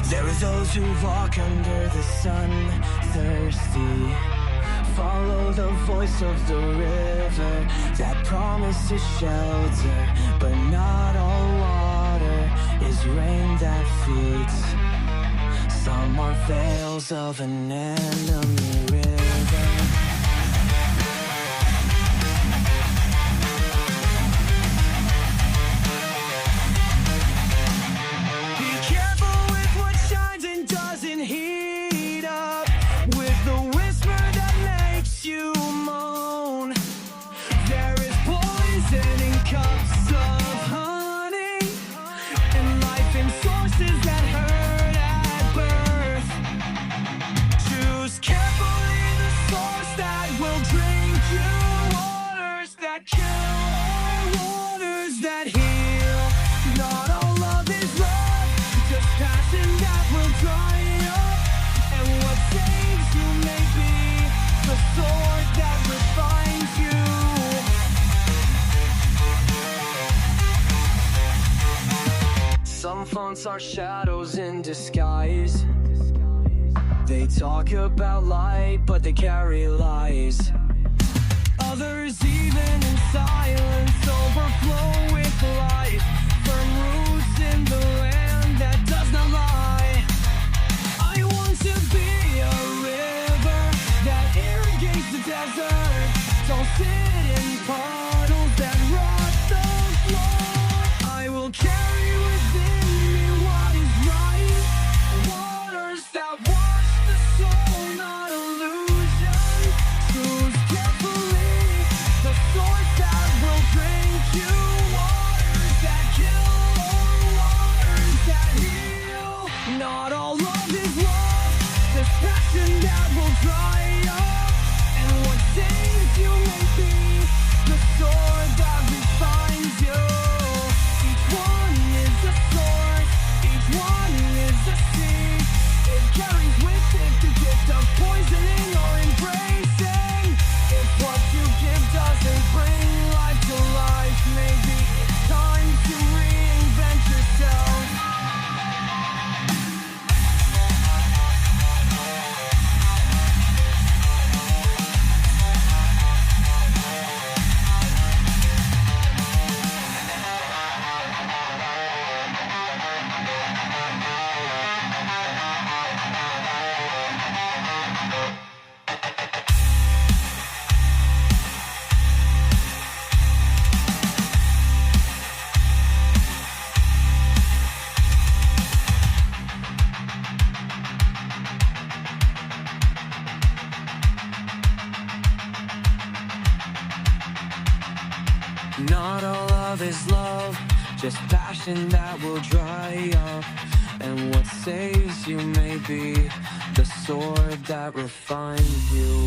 There are those who walk under the sun, thirsty. Follow the voice of the river that promises shelter, but not all water is rain that feeds. Some are veils of an enemy river. Be careful with what shines and doesn't heat up, with the whisper that makes you moan. There is poison in cups of honey, and life in sources that hurt at birth. Choose carefully the source that will drink you, waters that kill or waters that heal. Not all love is love, just passion that will dry up, and what saves you may be the sword that refines you. Some fonts are shadows in disguise. They talk about light, but they carry lies. Others, even in silence, overflow with life. Firm roots in the land that does not lie. I want to be a river that irrigates the desert. Don't sit in puddles that rot the floor. I will carry within me what is right, waters that wash the soul, not illusion. Choose carefully the source that will drink you, waters that kill or waters that heal. Not all love is love, there's passion that will dry up, and what saves you may be the sword that refines you. Each one is a source, each one is a seed. It carries with it the gift of poisoning or embracing. If what you give doesn't bring life to life, maybe it's time to reinvent yourself. Not all love is love, just passion that will dry up, and what saves you may be the sword that refines you.